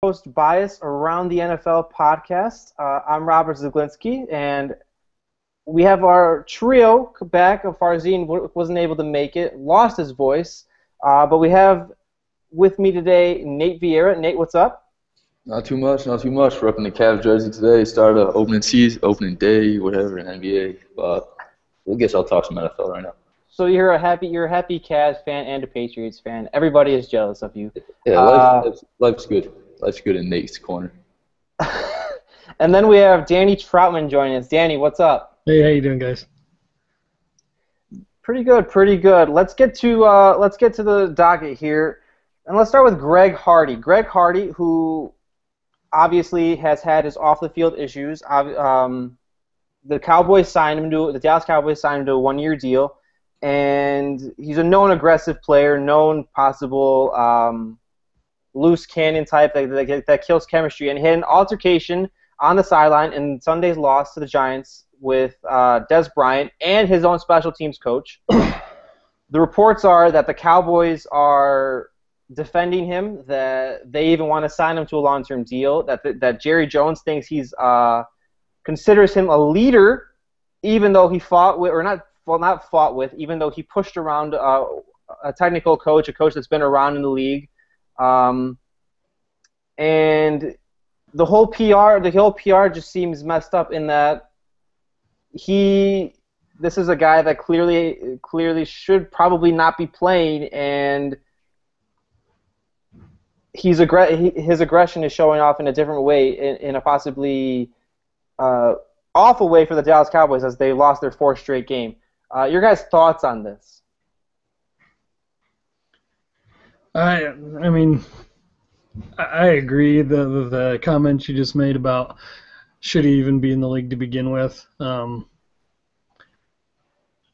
Post Bias Around the NFL podcast. I'm Robert Zaglinski, and we have our trio back. Farzine wasn't able to make it, lost his voice, but we have with me today Nate Vieira. Nate, what's up? Not too much, not too much. Repping the Cavs jersey today. Started opening season, opening day, whatever in NBA. But I guess I'll talk some NFL right now. So you're a happy Cavs fan and a Patriots fan. Everybody is jealous of you. Yeah, life's good. Life's good in Nate's corner. And then we have Danny Troutman joining us. Danny, what's up? Hey, how you doing, guys? Pretty good, pretty good. Let's get to the docket here, and let's start with Greg Hardy. Greg Hardy, who obviously has had his off-the-field issues. The Cowboys signed him to the Dallas Cowboys signed him to a one-year deal, and he's a known aggressive player, known possible loose cannon type that kills chemistry, and he had an altercation on the sideline in Sunday's loss to the Giants with Des Bryant and his own special teams coach. The reports are that the Cowboys are defending him, that they even want to sign him to a long-term deal, that Jerry Jones thinks he's considers him a leader, even though he even though he pushed around a technical coach, a coach that's been around in the league. And the whole PR just seems messed up in that this is a guy that clearly should probably not be playing, and his aggression is showing off in a different way, in a possibly awful way for the Dallas Cowboys as they lost their fourth straight game. Your guys' thoughts on this? I mean, I agree. The comments you just made about should he even be in the league to begin with?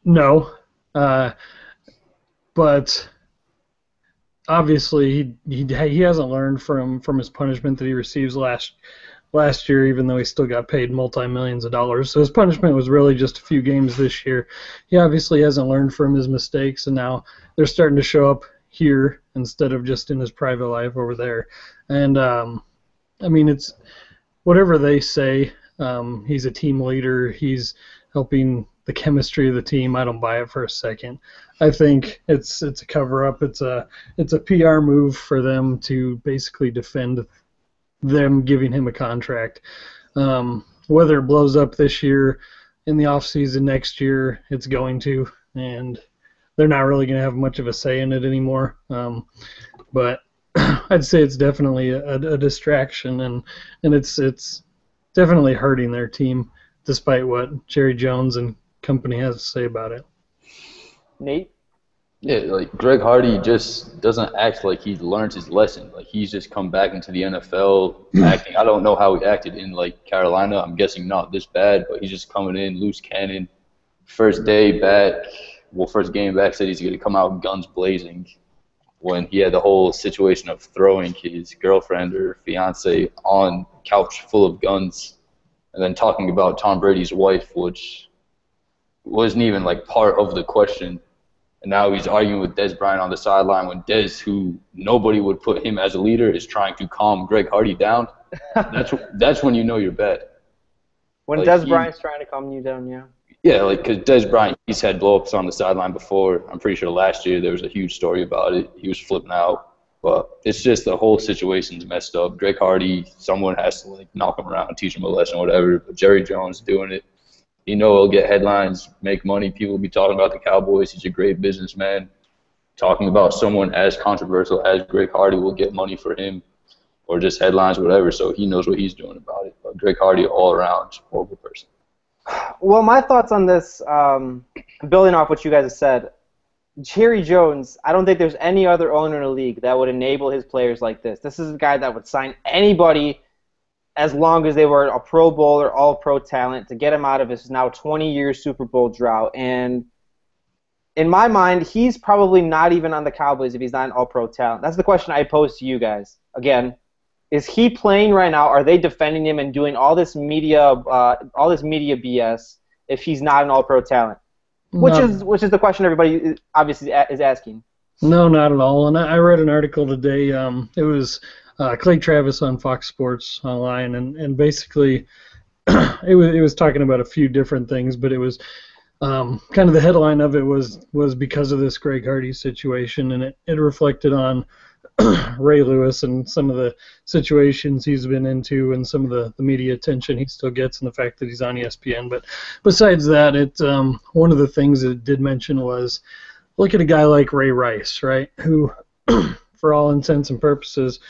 No, but obviously he hasn't learned from his punishment that he receives last year, even though he still got paid multi-millions of dollars. So his punishment was really just a few games this year. He obviously hasn't learned from his mistakes, and now they're starting to show up here instead of just in his private life over there. And I mean, it's whatever they say. He's a team leader. He's helping the chemistry of the team. I don't buy it for a second. I think it's a cover-up. It's a PR move for them to basically defend them giving him a contract. Whether it blows up this year, in the offseason next year, it's going to, and they're not really going to have much of a say in it anymore. But I'd say it's definitely a distraction, and it's definitely hurting their team, despite what Jerry Jones and company has to say about it. Nate? Yeah, like Greg Hardy just doesn't act like he learned his lesson. Like he's just come back into the NFL acting. I don't know how he acted in like Carolina. I'm guessing not this bad, but he's just coming in loose cannon. First day back, first game back, said he's going to come out guns blazing when he had the whole situation of throwing his girlfriend or fiance on a couch full of guns, and then talking about Tom Brady's wife, which wasn't even like part of the question. And now he's arguing with Des Bryant on the sideline when Des, who nobody would put him as a leader, is trying to calm Greg Hardy down. That's when you know you're bad. When like Des Bryant's trying to calm you down, yeah. Yeah, like because Des Bryant, he's had blow-ups on the sideline before. I'm pretty sure last year there was a huge story about it. He was flipping out. But it's just the whole situation's messed up. Greg Hardy, someone has to like knock him around, teach him a lesson, whatever. But Jerry Jones doing it. You know he'll get headlines, make money. People will be talking about the Cowboys. He's a great businessman. Talking about someone as controversial as Greg Hardy will get money for him, or just headlines, whatever. So he knows what he's doing about it. But Greg Hardy, all around, horrible person. Well, my thoughts on this, building off what you guys have said, Jerry Jones, I don't think there's any other owner in the league that would enable his players like this. This is a guy that would sign anybody as long as they were a Pro Bowl or All-Pro talent to get him out of his now 20-year Super Bowl drought. And in my mind, he's probably not even on the Cowboys if he's not an All-Pro talent. That's the question I pose to you guys. Again, is he playing right now? Are they defending him and doing all this media BS if he's not an All-Pro talent? Which is the question everybody obviously is asking. No, not at all. And I read an article today. It was Clay Travis on Fox Sports Online, and basically it was talking about a few different things, but it was kind of the headline of it was because of this Greg Hardy situation, and it reflected on Ray Lewis and some of the situations he's been into and some of the media attention he still gets and the fact that he's on ESPN. But besides that, one of the things it did mention was look at a guy like Ray Rice, right, who for all intents and purposes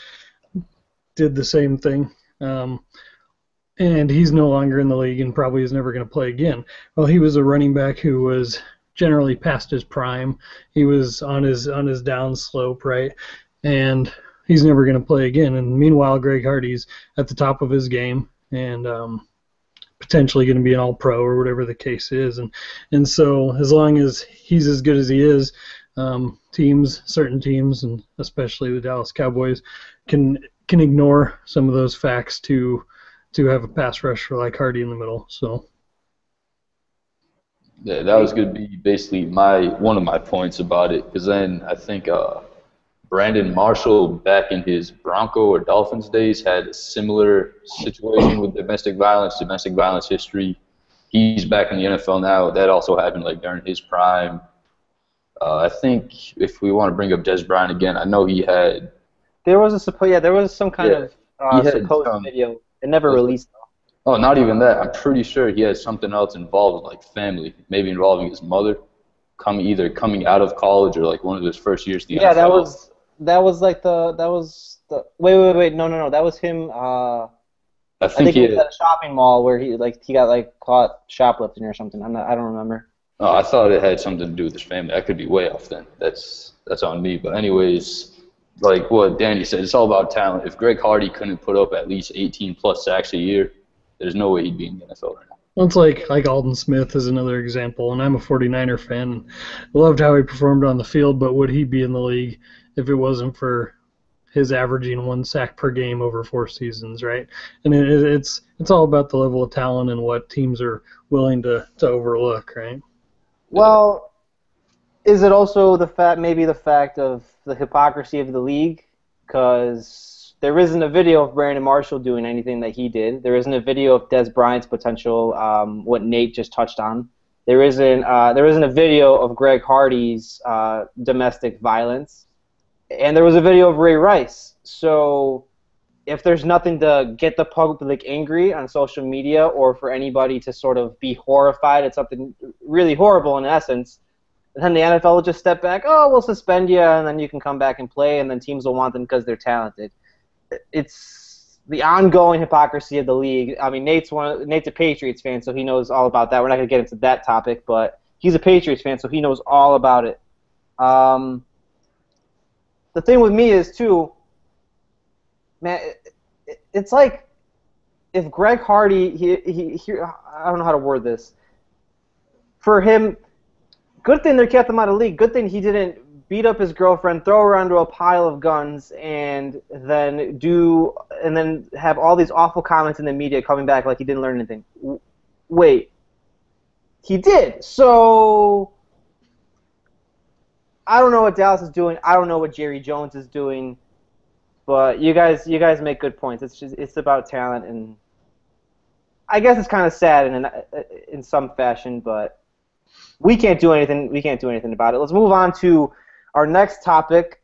did the same thing. And he's no longer in the league and probably is never going to play again. Well, he was a running back who was generally past his prime. He was on his down slope, right? And he's never going to play again. And meanwhile, Greg Hardy's at the top of his game and potentially going to be an all-pro or whatever the case is. And so as long as he's as good as he is, certain teams, and especially the Dallas Cowboys, can ignore some of those facts to have a pass rusher like Hardy in the middle. So yeah, that was going to be basically one of my points about it, because then I think Brandon Marshall back in his Bronco or Dolphins days had a similar situation with domestic violence history. He's back in the NFL now. That also happened like during his prime. I think if we want to bring up Des Bryant again, I know he had. There was some kind of supposed video. It never released, though. Oh, not even that. I'm pretty sure he had something else involved with, like, family, maybe involving his mother, either coming out of college or, like, one of his first years. Yeah, that was the. Wait. No. That was him. I think he was at a shopping mall where he got caught shoplifting or something. I don't remember. Oh, I thought it had something to do with his family. I could be way off then. That's on me. But anyways, like what Danny said, it's all about talent. If Greg Hardy couldn't put up at least 18-plus sacks a year, there's no way he'd be in the NFL right now. Well, it's like Alden Smith is another example, and I'm a 49er fan. I loved how he performed on the field, but would he be in the league if it wasn't for his averaging 1 sack per game over 4 seasons, right? And it's all about the level of talent and what teams are willing to overlook, right? Well, is it also the fact of the hypocrisy of the league? Because there isn't a video of Brandon Marshall doing anything that he did. There isn't a video of Des Bryant's potential, what Nate just touched on. There isn't a video of Greg Hardy's domestic violence. And there was a video of Ray Rice. So if there's nothing to get the public angry on social media or for anybody to sort of be horrified at something really horrible in essence, then the NFL will just step back, oh, we'll suspend you, and then you can come back and play, and then teams will want them because they're talented. It's the ongoing hypocrisy of the league. I mean, Nate's a Patriots fan, so he knows all about that. We're not going to get into that topic, but he's a Patriots fan, so he knows all about it. The thing with me is, too, man, it's like if Greg Hardy, I don't know how to word this. For him, good thing they kept him out of the league. Good thing he didn't beat up his girlfriend, throw her onto a pile of guns, and then have all these awful comments in the media coming back like he didn't learn anything. Wait, he did. So I don't know what Dallas is doing. I don't know what Jerry Jones is doing. But you guys make good points. It's about talent, and I guess it's kind of sad in some fashion, but we can't do anything. We can't do anything about it. Let's move on to our next topic.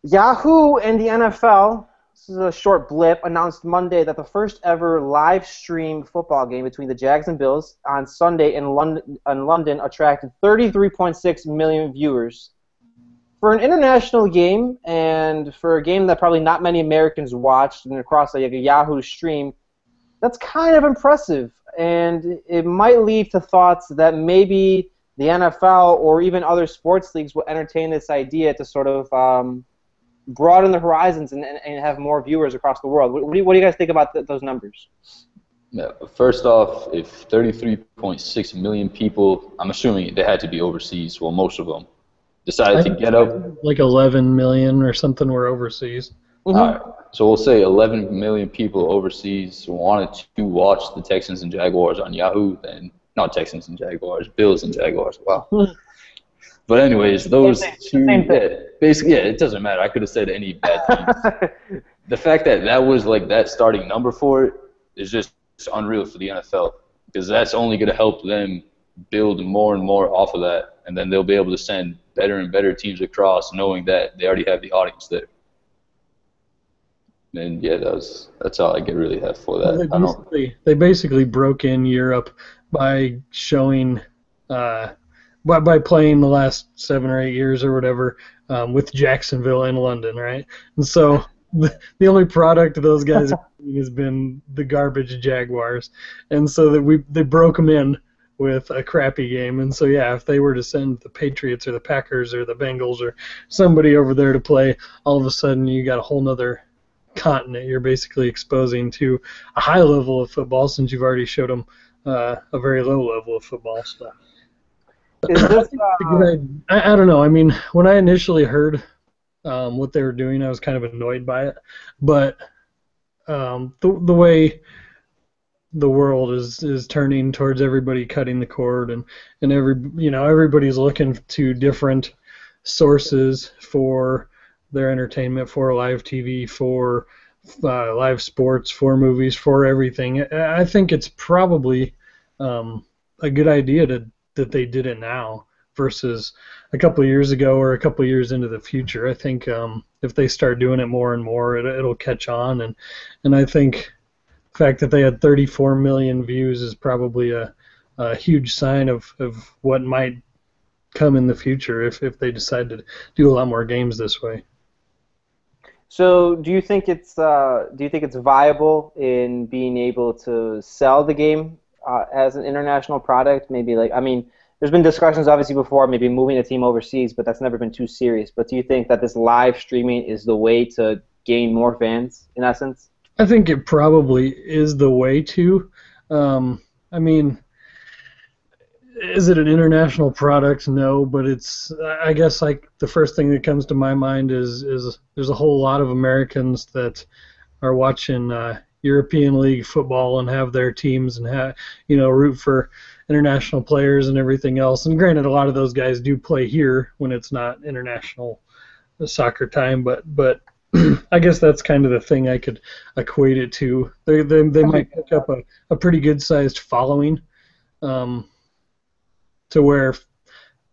Yahoo and the NFL, this is a short blip, announced Monday that the first ever live stream football game between the Jags and Bills on Sunday in London attracted 33.6 million viewers. For an international game and for a game that probably not many Americans watched and across a Yahoo stream, that's kind of impressive. And it might lead to thoughts that maybe the NFL or even other sports leagues will entertain this idea to sort of broaden the horizons and have more viewers across the world. What do you guys think about those numbers? Yeah, first off, if 33.6 million people, I'm assuming they had to be overseas, well, most of them, decided to get up. Like 11 million or something were overseas. Mm-hmm. All right. So we'll say 11 million people overseas wanted to watch the Texans and Jaguars on Yahoo, then not Texans and Jaguars, Bills and Jaguars. Wow. But anyways, those two, Same thing. yeah, basically, yeah, it doesn't matter. I could have said any bad teams. The fact that that was like that starting number for it is just unreal for the NFL because that's only going to help them build more and more off of that, and then they'll be able to send better and better teams across, knowing that they already have the audience there. And yeah, that's all I could really have for that. Well, they basically broke in Europe by showing by playing the last 7 or 8 years or whatever with Jacksonville and London, right? And so the only product of those guys has been the garbage Jaguars, and so that they broke them in with a crappy game. And so yeah, if they were to send the Patriots or the Packers or the Bengals or somebody over there to play, all of a sudden you got a whole nother continent you're basically exposing to a high level of football since you've already showed them a very low level of football stuff. Is this, I don't know. I mean, when I initially heard what they were doing, I was kind of annoyed by it. But the way the world is turning towards everybody cutting the cord and everybody's looking to different sources for their entertainment, for live TV, for live sports, for movies, for everything. I think it's probably a good idea that they did it now versus a couple of years ago or a couple of years into the future. I think if they start doing it more and more, it'll catch on. And I think the fact that they had 34 million views is probably a huge sign of what might come in the future if they decide to do a lot more games this way. So, do you think it's viable in being able to sell the game as an international product? Maybe there's been discussions obviously before, maybe moving a team overseas, but that's never been too serious. But do you think that this live streaming is the way to gain more fans, in essence? I think it probably is the way to. I mean, is it an international product? No, but it's. I guess like the first thing that comes to my mind is there's a whole lot of Americans that are watching European League football and have their teams and root for international players and everything else. And granted, a lot of those guys do play here when it's not international soccer time, but I guess that's kind of the thing I could equate it to. They might pick up a pretty good sized following. To where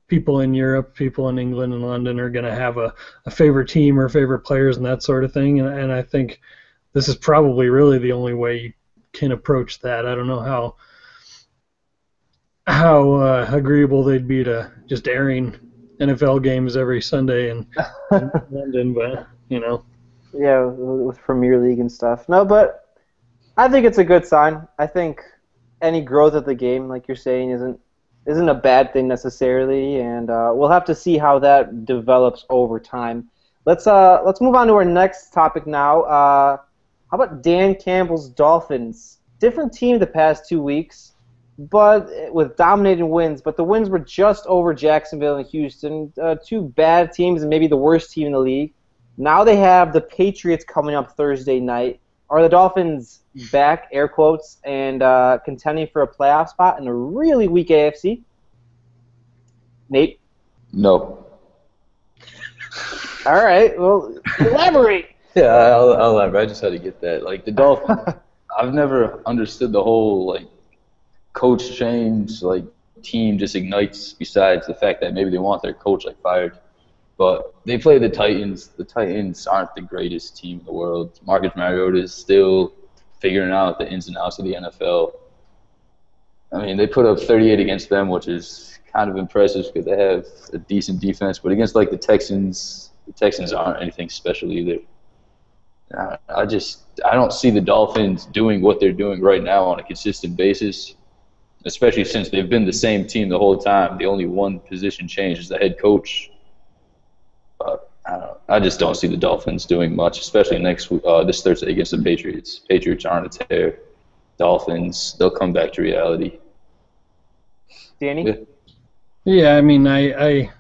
people in Europe, people in England and London are going to have a favorite team or favorite players and that sort of thing. And I think this is probably really the only way you can approach that. I don't know how agreeable they'd be to just airing NFL games every Sunday in London, but Yeah, with Premier League and stuff. No, but I think it's a good sign. I think any growth of the game, like you're saying, isn't a bad thing necessarily, and we'll have to see how that develops over time. Let's move on to our next topic now. How about Dan Campbell's Dolphins? Different team the past 2 weeks, but with dominating wins. But the wins were just over Jacksonville and Houston, two bad teams and maybe the worst team in the league. Now they have the Patriots coming up Thursday night. Are the Dolphins back, air quotes, and contending for a playoff spot in a really weak AFC? Nate? No. All right, well, elaborate. Yeah, I'll elaborate. I just had to get that. Like the Dolphins, I've never understood the whole coach change, team just ignites. Besides the fact that maybe they want their coach fired. But they play the Titans. The Titans aren't the greatest team in the world. Marcus Mariota is still figuring out the ins and outs of the NFL. I mean, they put up 38 against them, which is kind of impressive because they have a decent defense. But against the Texans aren't anything special either. I don't see the Dolphins doing what they're doing right now on a consistent basis, especially since they've been the same team the whole time. The only one position change is the head coach. I don't know. I just don't see the Dolphins doing much, especially this Thursday against the Patriots. Patriots aren't a tear. Dolphins, they'll come back to reality. Danny? Yeah, I mean, I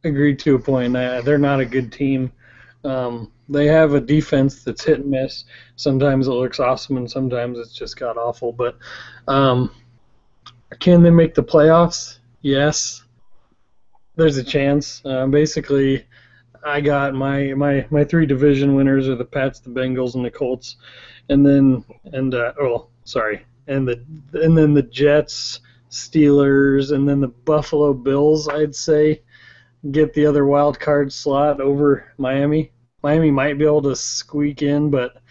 agree to a point. They're not a good team. They have a defense that's hit and miss. Sometimes it looks awesome, and sometimes it's just god awful. But can they make the playoffs? Yes. there's a chance. Basically, I got my three division winners are the Pats, the Bengals, and the Colts, and then and then the Jets, Steelers, and then the Buffalo Bills. I'd say get the other wild card slot over Miami. Miami might be able to squeak in, but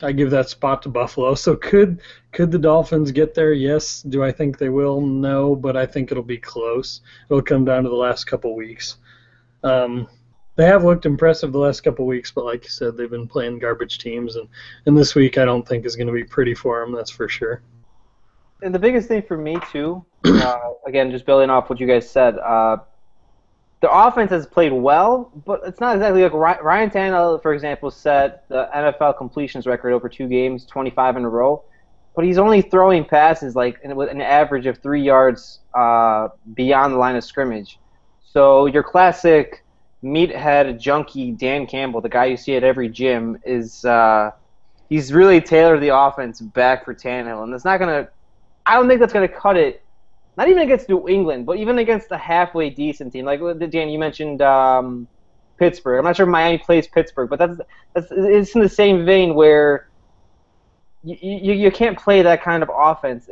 I give that spot to Buffalo. So could the Dolphins get there? Yes. Do I think they will? No, but I think it'll be close. It'll come down to the last couple weeks. They have looked impressive the last couple weeks, but like you said, they've been playing garbage teams, and this week I don't think is going to be pretty for them. That's for sure. And the biggest thing for me too, again, just building off what you guys said, the offense has played well, but it's not exactly like Ryan Tannehill, for example, set the NFL completions record over 2 games, 25 in a row, but he's only throwing passes like with an average of 3 yards beyond the line of scrimmage. So your classic meathead junkie Dan Campbell, the guy you see at every gym, is he's really tailored the offense back for Tannehill, and it's not gonna. I don't think that's gonna cut it. Not even against New England, but even against a halfway decent team. Like Dan, you mentioned Pittsburgh. I'm not sure Miami plays Pittsburgh, but it's in the same vein where you can't play that kind of offense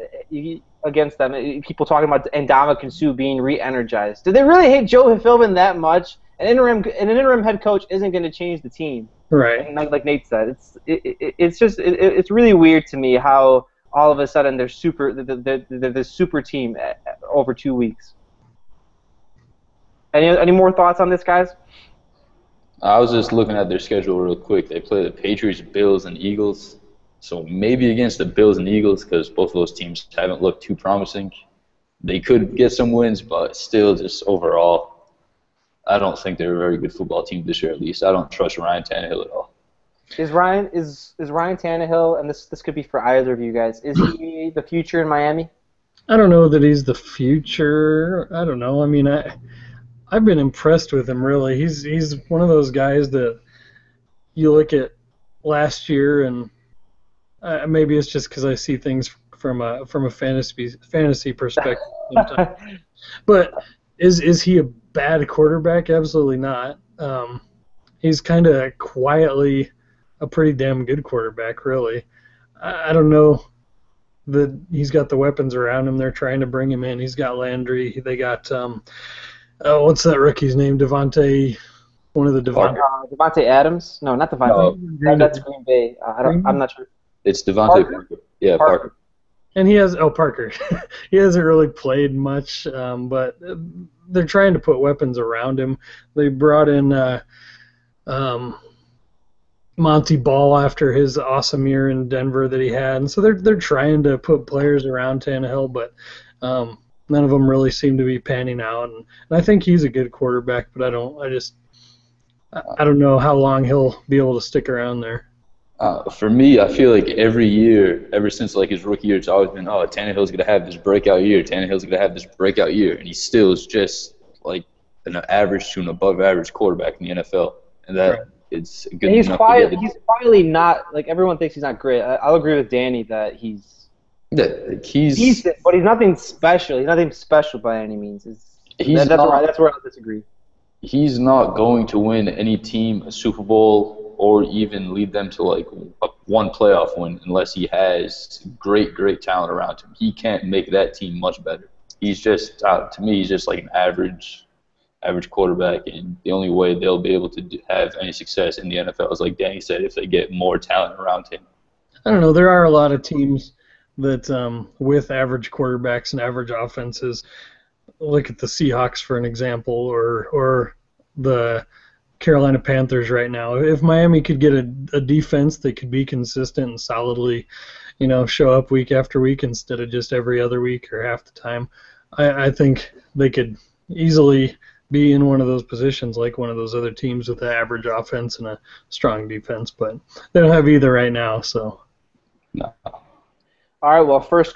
against them. People talking about Ndamukong Suh being re-energized. Did they really hate Joe Philbin that much? An interim head coach isn't going to change the team, right? Like Nate said, it's really weird to me how all of a sudden they're the super team over 2 weeks. Any more thoughts on this, guys? I was just looking at their schedule real quick. They play the Patriots, Bills, and Eagles. So maybe against the Bills and Eagles, because both of those teams haven't looked too promising, they could get some wins, but still just overall, I don't think they're a very good football team this year at least. I don't trust Ryan Tannehill at all. Is Ryan Tannehill, and this could be for either of you guys, is he the future in Miami? I don't know that he's the future. I don't know. I mean, I've been impressed with him, really. He's one of those guys that you look at last year, and maybe it's just because I see things from a fantasy perspective sometimes. But is he a bad quarterback? Absolutely not. He's kind of quietly a pretty damn good quarterback, really. I don't know that he's got the weapons around him. They're trying to bring him in. He's got Landry. They got what's that rookie's name? Devontae. One of the Devontae Adams? No, not Devontae. No, that's Green Bay. I'm not sure. It's Devontae Parker. Yeah, Parker. And he has Parker. He hasn't really played much, but they're trying to put weapons around him. They brought in Monty Ball after his awesome year in Denver that he had, and so they're trying to put players around Tannehill, but none of them really seem to be panning out. And I think he's a good quarterback, but I don't know how long he'll be able to stick around there. For me, I feel like every year, ever since like his rookie year, it's always been, Tannehill's gonna have this breakout year. Tannehill's gonna have this breakout year, and he still is just like an average to an above average quarterback in the NFL, and that. Right. It's good. And he's quietly not like everyone thinks he's not great. I'll agree with Danny that he's decent, but he's nothing special. He's nothing special by any means. That's where I'll disagree. He's not going to win any team a Super Bowl or even lead them to like one playoff win unless he has great talent around him. He can't make that team much better. He's just to me, he's just like an average quarterback, and the only way they'll be able to have any success in the NFL is, like Danny said, if they get more talent around him. I don't know. There are a lot of teams that with average quarterbacks and average offenses. Look at the Seahawks for an example, or the Carolina Panthers right now. If Miami could get a defense that could be consistent and solidly, show up week after week instead of just every other week or half the time, I think they could easily be in one of those positions like one of those other teams with an average offense and a strong defense, but they don't have either right now, so. No. All right, well, first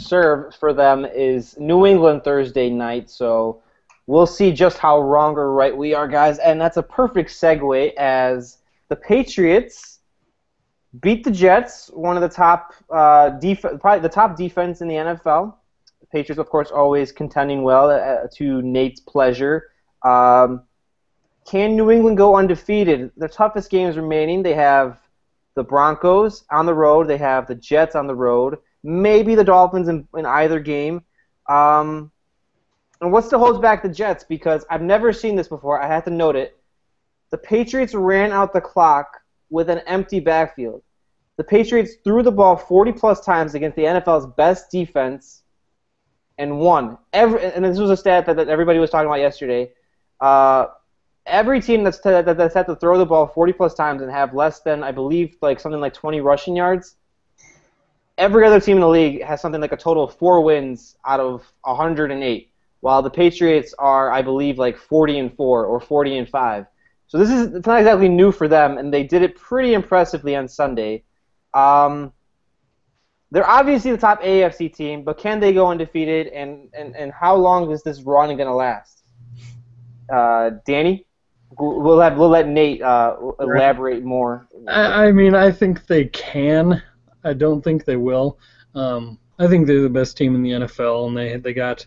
serve for them is New England Thursday night, so we'll see just how wrong or right we are, guys, and that's a perfect segue as the Patriots beat the Jets, one of the top probably the top defense in the NFL. The Patriots, of course, always contending well to Nate's pleasure. Can New England go undefeated? Their toughest games remaining, they have the Broncos on the road. They have the Jets on the road. Maybe the Dolphins in either game. And what still holds back the Jets? Because I've never seen this before. I have to note it. The Patriots ran out the clock with an empty backfield. The Patriots threw the ball 40-plus times against the NFL's best defense and won. And this was a stat that everybody was talking about yesterday. Every team that's had to throw the ball 40-plus times and have less than, I believe, something like 20 rushing yards, every other team in the league has something like a total of 4 wins out of 108, while the Patriots are, I believe, 40-4 or 40-5. So it's not exactly new for them, and they did it pretty impressively on Sunday. They're obviously the top AFC team, but can they go undefeated, and how long is this run going to last? Danny? We'll let Nate elaborate more. I think they can. I don't think they will. I think they're the best team in the NFL, and they got,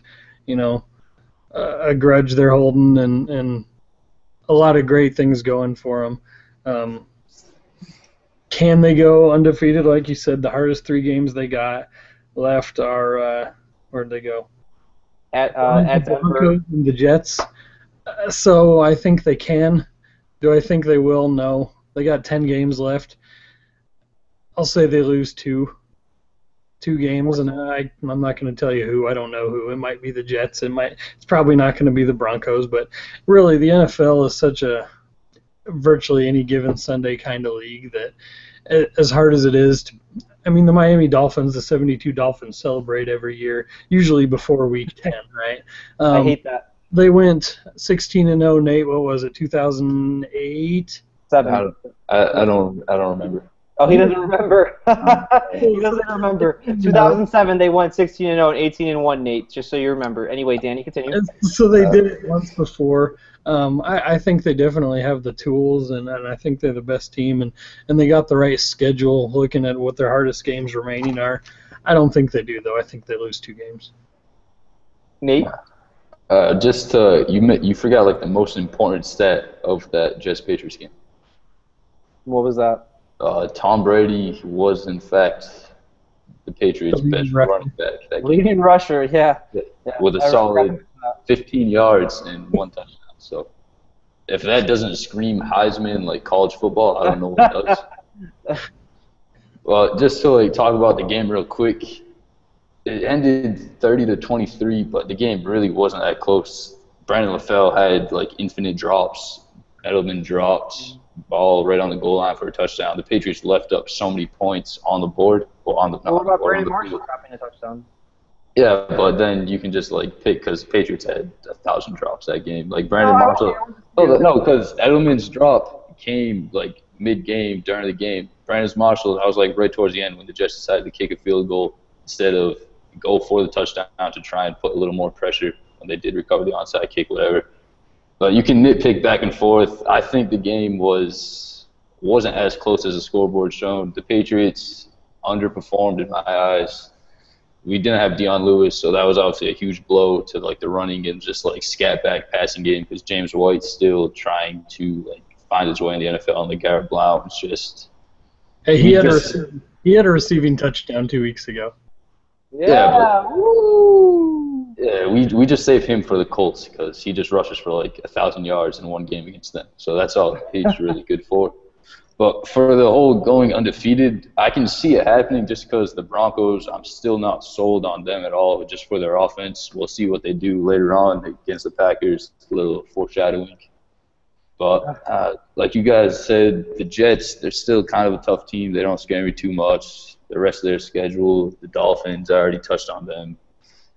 a grudge they're holding and a lot of great things going for them. Can they go undefeated? Like you said, the hardest 3 games they got left are where'd they go? At Denver and the Jets. So I think they can. Do I think they will? No. They got 10 games left. I'll say they lose 2 games, and I'm not going to tell you who. I don't know who. It might be the Jets. It's probably not going to be the Broncos. But really, the NFL is such a virtually any given Sunday kind of league that, as hard as it is to, the Miami Dolphins, the 72 Dolphins celebrate every year, usually before Week 10, right? I hate that. They went 16-0. Nate, what was it? 2008. 7. I don't remember. Oh, he doesn't remember. He doesn't remember. 2007, they went 16-0 and 18-1, Nate. Just so you remember. Anyway, Danny, continue. So they did it once before. I think they definitely have the tools, and I think they're the best team, and they got the right schedule. Looking at what their hardest games remaining are, I don't think they do though. I think they lose 2 games. Nate. You forgot the most important stat of that Jets Patriots game. What was that? Tom Brady was in fact the Patriots' best running back that game. Leading rusher, yeah. With a solid 15 yards and 1 touchdown. So if that doesn't scream Heisman like college football, I don't know what does. Well, just to talk about the game real quick. It ended 30-23, but the game really wasn't that close. Brandon LaFell had infinite drops. Edelman dropped ball right on the goal line for a touchdown. The Patriots left up so many points on the board. What about Brandon Marshall dropping a touchdown? Yeah, but then you can just pick because the Patriots had 1,000 drops that game. Brandon Marshall. No, because Edelman's drop came mid-game during the game. Brandon Marshall, I was right towards the end when the Jets decided to kick a field goal instead of go for the touchdown to try and put a little more pressure when they did recover the onside kick, whatever. But you can nitpick back and forth. I think the game wasn't as close as the scoreboard shown. The Patriots underperformed in my eyes. We didn't have Deion Lewis, so that was obviously a huge blow to the running and just scat back passing game because James White's still trying to find his way in the NFL, and the Garrett Blount is just. Hey, he had a receiving touchdown 2 weeks ago. Yeah. Woo! Yeah, we just save him for the Colts because he just rushes for 1,000 yards in one game against them. So that's all he's really good for. But for the whole going undefeated, I can see it happening just because the Broncos, I'm still not sold on them at all just for their offense. We'll see what they do later on against the Packers, a little foreshadowing. But like you guys said, the Jets, they're still kind of a tough team. They don't scare me too much. The rest of their schedule, the Dolphins, I already touched on them.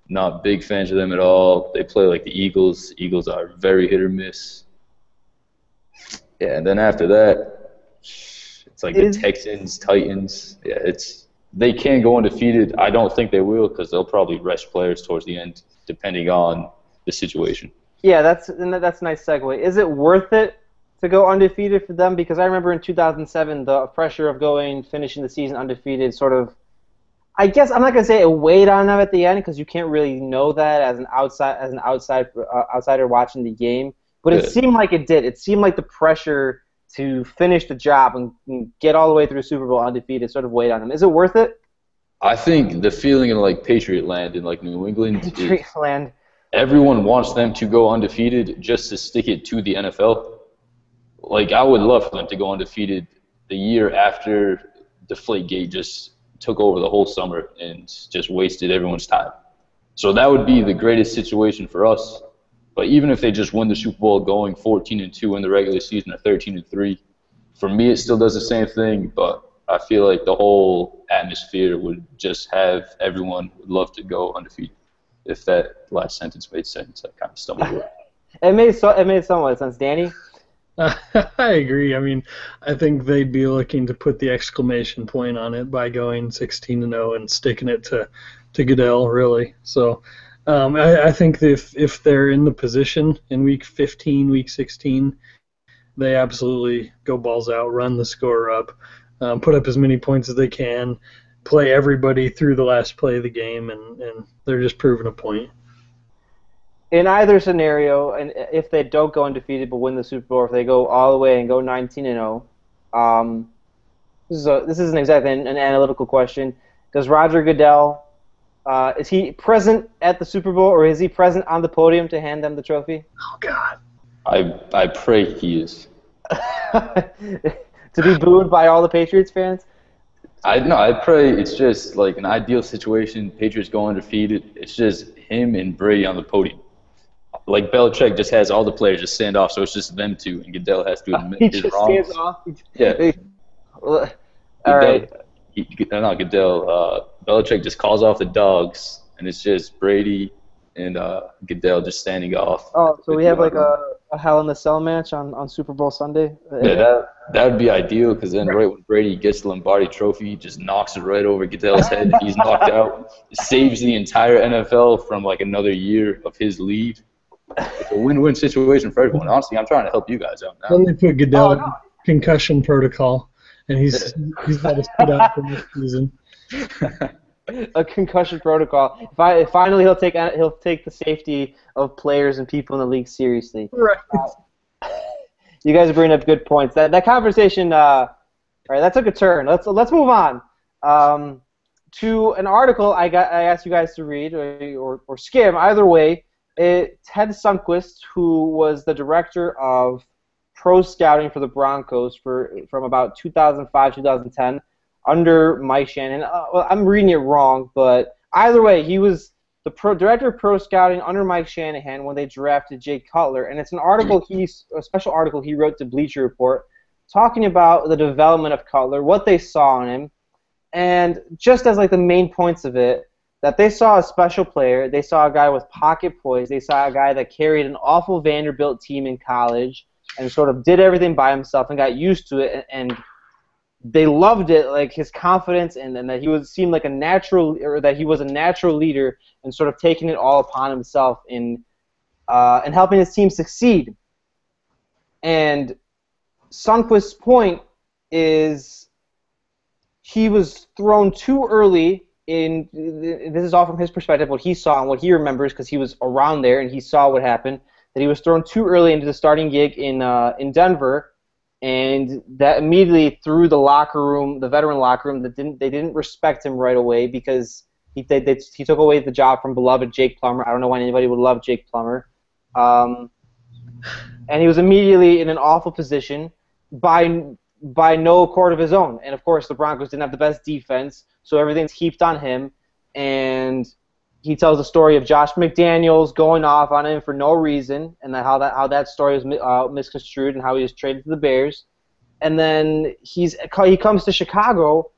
Not big fans of them at all. They play like the Eagles. Eagles are very hit or miss. Yeah, and then after that, it's the Texans, Titans. Yeah, they can go undefeated. I don't think they will because they'll probably rest players towards the end, depending on the situation. Yeah, that's a nice segue. Is it worth it to go undefeated for them? Because I remember in 2007, the pressure of finishing the season undefeated sort of, I guess I'm not gonna say it weighed on them at the end because you can't really know that as an outsider watching the game. But it Yeah. seemed like it did. It seemed like the pressure to finish the job and get all the way through Super Bowl undefeated sort of weighed on them. Is it worth it? I think the feeling in like Patriot land in like New England is Patriotland. everyone wants them to go undefeated just to stick it to the NFL. Like I would love for them to go undefeated the year after Deflategate just took over the whole summer and just wasted everyone's time. So that would be the greatest situation for us. But even if they just win the Super Bowl going 14-2 in the regular season or 13-3, for me it still does the same thing. But I feel like the whole atmosphere would just have everyone would love to go undefeated. If that last sentence made sense, I kind of stumbled over. It made somewhat sense, Danny. I agree. I mean, I think they'd be looking to put the exclamation point on it by going 16-0 and sticking it to Goodell, really. So I think if they're in the position in week 15, week 16, they absolutely go balls out, run the score up, put up as many points as they can, play everybody through the last play of the game, and they're just proving a point. In either scenario, and if they don't go undefeated but win the Super Bowl, if they go all the way and go 19-0, this isn't exactly an analytical question. Does Roger Goodell, is he present at the Super Bowl, or is he present on the podium to hand them the trophy? Oh, God. I pray he is. To be booed by all the Patriots fans? I pray it's just like an ideal situation. Patriots go undefeated. It's just him and Brady on the podium. Like Belichick just has all the players just stand off, so it's just them two, and Goodell has to admit his wrongs. He just stands off. Yeah. All right. Not Goodell. Belichick just calls off the dogs, and it's just Brady and Goodell just standing off. Oh, so we have like a Hell in the Cell match on Super Bowl Sunday? Yeah, that would be ideal, because then right when Brady gets the Lombardi Trophy, he just knocks it right over Goodell's head. He's knocked out. It saves the entire NFL from like another year of his lead. It's a win-win situation for everyone. Honestly, I'm trying to help you guys out now. Then they put Goodell in concussion protocol, and he's got to sit out for this season. A concussion protocol. Finally, he'll take the safety of players and people in the league seriously. Right. You guys are bringing up good points. That conversation. All right, that took a turn. Let's move on to an article I asked you guys to read or skim. Either way. Ted Sundquist, who was the director of pro scouting for the Broncos from about 2005-2010 under Mike Shannon. Well, I'm reading it wrong, but either way, he was the director of pro scouting under Mike Shanahan when they drafted Jay Cutler, and it's a special article he wrote to Bleacher Report talking about the development of Cutler, what they saw in him, and just as like the main points of it. That they saw a special player, they saw a guy with pocket poise, they saw a guy that carried an awful Vanderbilt team in college and sort of did everything by himself and got used to it, and they loved it, like his confidence and that he seemed like a natural, or that he was a natural leader and sort of taking it all upon himself in helping his team succeed. And Sundquist's point is he was thrown too early. This is all from his perspective, what he saw and what he remembers, because he was around there and he saw what happened. That he was thrown too early into the starting gig in Denver, and that immediately threw the locker room, the veteran locker room, they didn't respect him right away because he took away the job from beloved Jake Plummer. I don't know why anybody would love Jake Plummer, and he was immediately in an awful position by no accord of his own. And of course, the Broncos didn't have the best defense, so everything's heaped on him. And he tells the story of Josh McDaniels going off on him for no reason, and how that story was misconstrued, and how he was traded to the Bears. And then he comes to Chicago,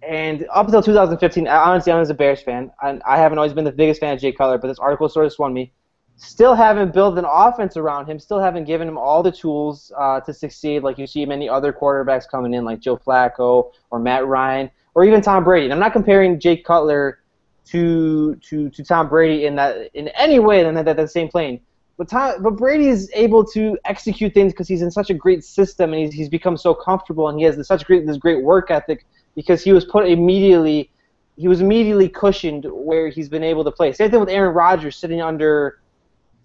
and up until 2015, honestly, I was a Bears fan. I haven't always been the biggest fan of Jay Cutler, but this article sort of swung me. Still haven't built an offense around him, still haven't given him all the tools to succeed like you see many other quarterbacks coming in, like Joe Flacco or Matt Ryan or even Tom Brady. And I'm not comparing Jay Cutler to Tom Brady in any way than that the same plane. But Brady is able to execute things because he's in such a great system, and he's become so comfortable, and he has this great work ethic because he was put immediately he was immediately cushioned where he's been able to play. Same thing with Aaron Rodgers sitting under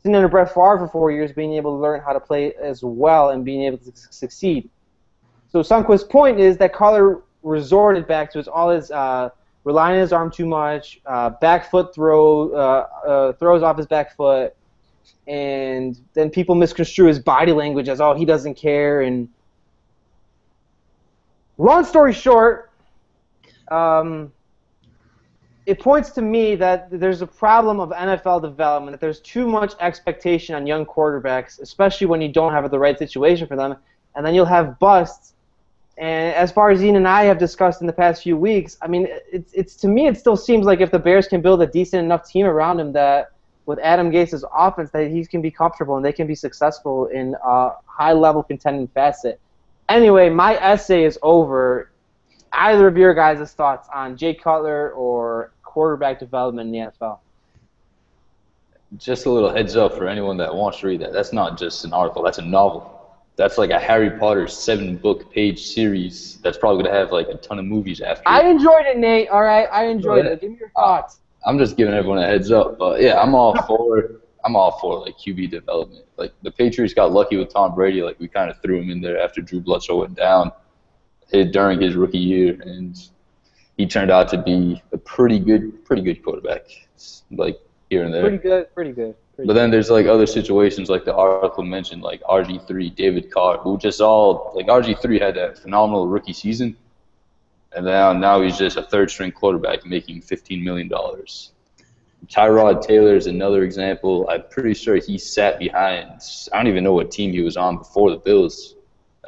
Brett Favre for 4 years, being able to learn how to play as well and being able to succeed. So Sundquist's point is that Cutler resorted back to his relying on his arm too much, back foot throws off his back foot, and then people misconstrue his body language as, oh, he doesn't care. And long story short, it points to me that there's a problem of NFL development, that there's too much expectation on young quarterbacks, especially when you don't have the right situation for them, and then you'll have busts. And as far as Ian and I have discussed in the past few weeks, I mean, it's to me, it still seems like if the Bears can build a decent enough team around him, that with Adam Gase's offense, that he can be comfortable and they can be successful in a high-level contending facet. Anyway, my essay is over. Either of your guys' thoughts on Jay Cutler or quarterback development in the NFL? Just a little heads up for anyone that wants to read that. That's not just an article. That's a novel. That's like a Harry Potter 7-book-page series that's probably going to have like a ton of movies after I enjoyed it, Nate. All right, I enjoyed it. Give me your thoughts. I'm just giving everyone a heads up. But, yeah, I'm all for like QB development. Like the Patriots got lucky with Tom Brady. Like we kind of threw him in there after Drew Bledsoe went down during his rookie year, and he turned out to be a pretty good quarterback, like here and there. Pretty good. But then there's like other situations, like the article mentioned, like RG3, David Carr, who just all like RG3 had a phenomenal rookie season, and now he's just a third-string quarterback making $15 million. Tyrod Taylor is another example. I'm pretty sure he sat behind. I don't even know what team he was on before the Bills.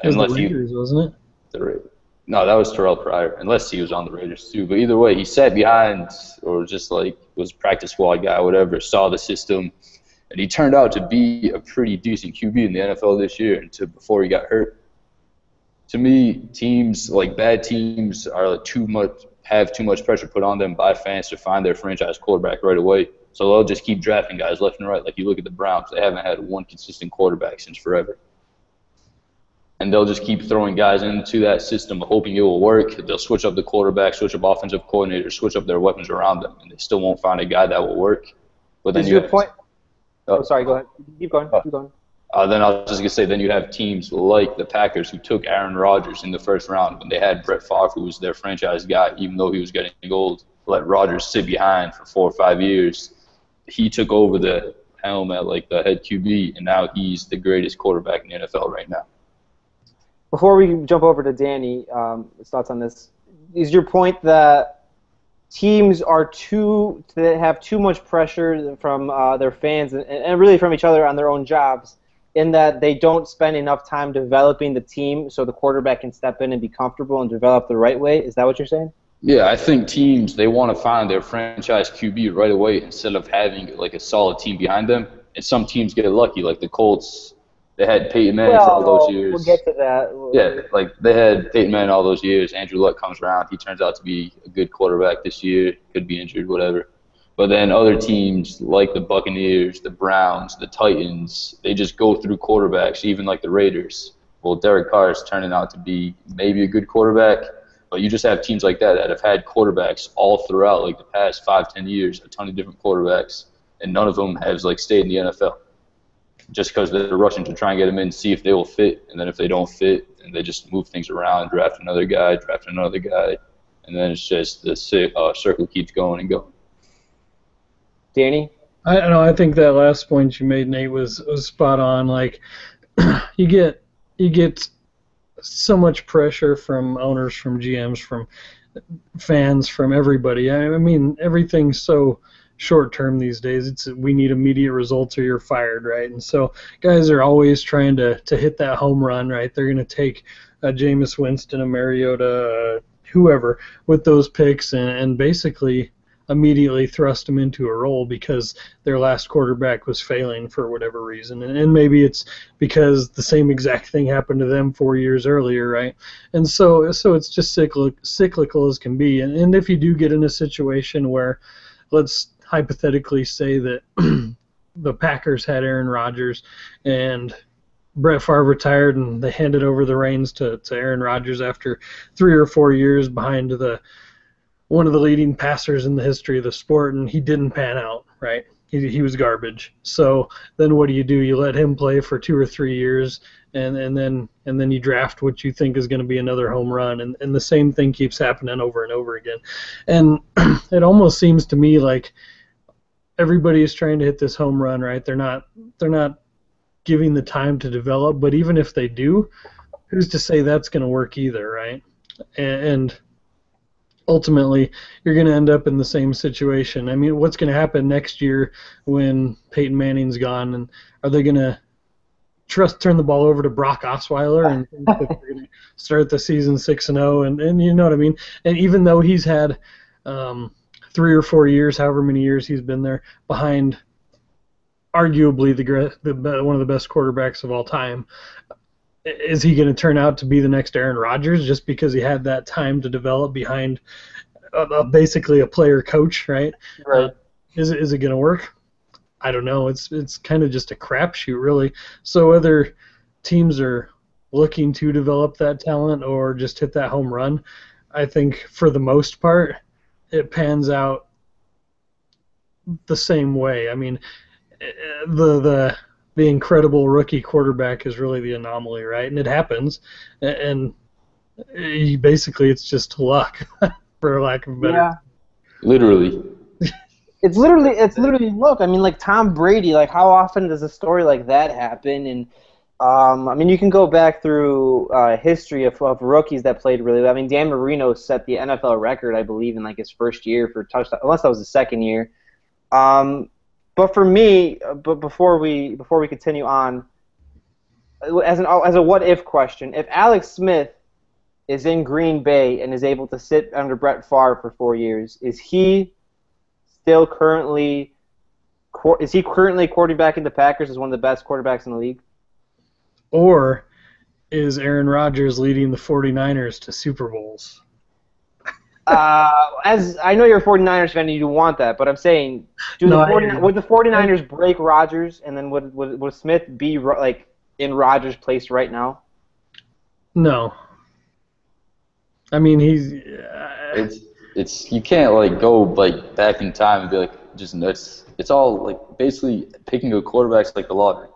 It was the Raiders, wasn't it? The Raiders. No, that was Terrell Pryor, unless he was on the Raiders too. But either way, he sat behind or just like was practice squad guy, whatever, saw the system, and he turned out to be a pretty decent QB in the NFL this year until before he got hurt. To me, teams like bad teams are like have too much pressure put on them by fans to find their franchise quarterback right away. So they'll just keep drafting guys left and right. Like you look at the Browns, they haven't had one consistent quarterback since forever. And they'll just keep throwing guys into that system, hoping it will work. They'll switch up the quarterback, switch up offensive coordinators, switch up their weapons around them, and they still won't find a guy that will work. But then point? Sorry, go ahead. Keep going. Then I was just going to say, then you have teams like the Packers who took Aaron Rodgers in the first round when they had Brett Favre, who was their franchise guy, even though he was getting old, let Rodgers sit behind for 4 or 5 years. He took over the helm at like the head QB, and now he's the greatest quarterback in the NFL right now. Before we jump over to Danny, his thoughts on this, is your point that teams have too much pressure from their fans and really from each other on their own jobs, in that they don't spend enough time developing the team so the quarterback can step in and be comfortable and develop the right way? Is that what you're saying? Yeah, I think teams, they want to find their franchise QB right away instead of having like a solid team behind them. And some teams get lucky, like the Colts. They had Peyton Manning for all those years. We'll get to that. Yeah, like they had Peyton Manning all those years. Andrew Luck comes around. He turns out to be a good quarterback this year. Could be injured, whatever. But then other teams like the Buccaneers, the Browns, the Titans, they just go through quarterbacks, even like the Raiders. Well, Derek Carr is turning out to be maybe a good quarterback, but you just have teams like that have had quarterbacks all throughout like the past 5-10 years, a ton of different quarterbacks, and none of them has like stayed in the NFL. Just because they're rushing to try and get them in, see if they will fit, and then if they don't fit, and they just move things around, draft another guy, and then it's just the circle keeps going and going. Danny? I don't know. I think that last point you made, Nate, was spot on. Like, you get so much pressure from owners, from GMs, from fans, from everybody. I mean, everything's so short-term these days. We need immediate results or you're fired, right? And so guys are always trying to hit that home run, right? They're going to take a Jameis Winston, a Mariota, whoever, with those picks and basically immediately thrust them into a role because their last quarterback was failing for whatever reason. And maybe it's because the same exact thing happened to them 4 years earlier, right? And so it's just cyclical as can be. And if you do get in a situation where, let's hypothetically say that the Packers had Aaron Rodgers and Brett Favre retired and they handed over the reins to Aaron Rodgers after 3 or 4 years behind the one of the leading passers in the history of the sport, and he didn't pan out, right? He was garbage. So then what do? You let him play for 2 or 3 years, and then you draft what you think is going to be another home run, and the same thing keeps happening over and over again. And it almost seems to me like everybody is trying to hit this home run, right? They're not giving the time to develop, but even if they do, who's to say that's going to work either, right? And ultimately, you're going to end up in the same situation. I mean, what's going to happen next year when Peyton Manning's gone? And are they going to turn the ball over to Brock Osweiler and think that they're going to start the season 6-0? And you know what I mean? And even though he's had 3 or 4 years, however many years he's been there, behind arguably one of the best quarterbacks of all time, is he going to turn out to be the next Aaron Rodgers just because he had that time to develop behind basically a player coach, right? Right. Is it going to work? I don't know. It's kind of just a crapshoot, really. So whether teams are looking to develop that talent or just hit that home run, I think for the most part it pans out the same way. I mean, the incredible rookie quarterback is really the anomaly, right? And it happens, and basically it's just luck, for lack of a better. Yeah. Literally. It's literally look. I mean, like Tom Brady. Like, how often does a story like that happen? And I mean, you can go back through history of rookies that played really well. I mean, Dan Marino set the NFL record, I believe, in like his first year for touchdown, unless that was the second year. But for me, before we continue on, as a what if question, if Alex Smith is in Green Bay and is able to sit under Brett Favre for 4 years, is he currently quarterbacking the Packers as one of the best quarterbacks in the league? Or is Aaron Rodgers leading the 49ers to Super Bowls? As I know you're a 49ers fan and you want that, but I'm saying, would the 49ers break Rodgers, and then would Smith be like in Rodgers' place right now? No. I mean, It's you can't like go like back in time and be like just nuts. It's all like basically picking a quarterback's like the lottery.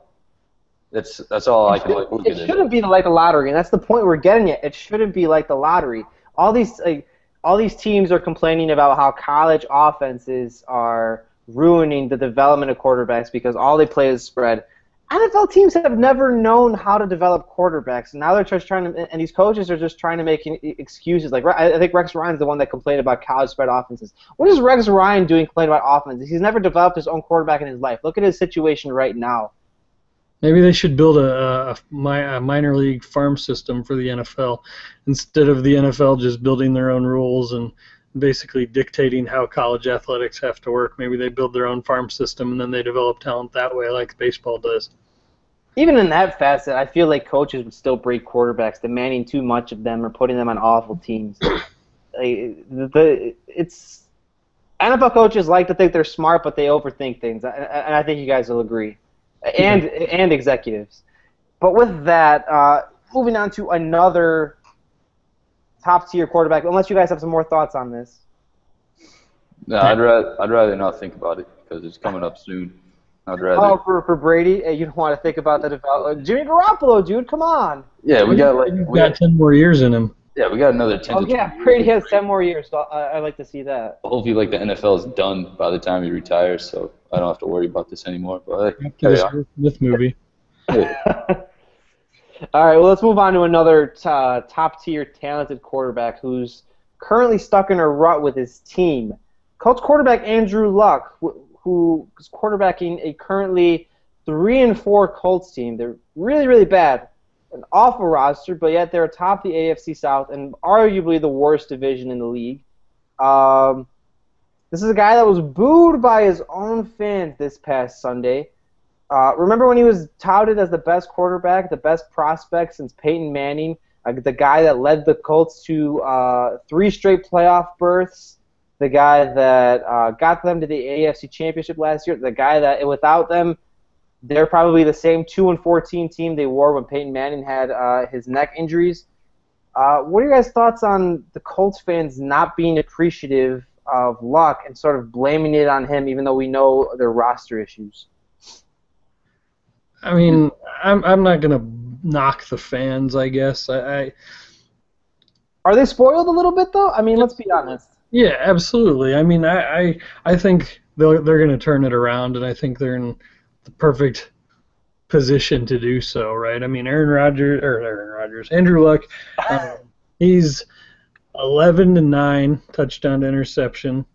That's all I can like look at it. It shouldn't be like the lottery, and that's the point we're getting at. It shouldn't be like the lottery. All these teams are complaining about how college offenses are ruining the development of quarterbacks because all they play is spread. NFL teams have never known how to develop quarterbacks, and now they're just trying to, and these coaches are just trying to make excuses. Like, I think Rex Ryan's the one that complained about college spread offenses. What is Rex Ryan doing complaining about offenses? He's never developed his own quarterback in his life. Look at his situation right now. Maybe they should build a minor league farm system for the NFL instead of the NFL just building their own rules and basically dictating how college athletics have to work. Maybe they build their own farm system and then they develop talent that way like baseball does. Even in that facet, I feel like coaches would still break quarterbacks, demanding too much of them or putting them on awful teams. It's NFL coaches like to think they're smart, but they overthink things, and I think you guys will agree. And executives. But with that, moving on to another top-tier quarterback, unless you guys have some more thoughts on this. No, I'd rather not think about it because it's coming up soon. I'd rather. Oh, for Brady, you don't want to think about the development. Jimmy Garoppolo, dude, come on. Yeah, we got 10 more years in him. Yeah, we got another 10 to 20 years. Brady has 10 more years, so I'd like to see that. Hopefully, like, the NFL is done by the time he retires, so I don't have to worry about this anymore. But Smith movie. All right, well, let's move on to another top-tier talented quarterback who's currently stuck in a rut with his team. Colts quarterback Andrew Luck, who is quarterbacking a currently 3-4 Colts team. They're really, really bad. An awful roster, but yet they're atop the AFC South and arguably the worst division in the league. This is a guy that was booed by his own fans this past Sunday. Remember when he was touted as the best quarterback, the best prospect since Peyton Manning, the guy that led the Colts to 3 straight playoff berths, the guy that got them to the AFC Championship last year, the guy that without them, they're probably the same 2-14 team they wore when Peyton Manning had his neck injuries. What are your guys' thoughts on the Colts fans not being appreciative of Luck and sort of blaming it on him, even though we know their roster issues? I mean, I'm not gonna knock the fans. I guess I Are they spoiled a little bit though? I mean, let's be honest. yeah, absolutely. I mean, I think they're gonna turn it around, and I think they're in the perfect position to do so, right? I mean, Andrew Luck, he's 11-9 touchdown to interception,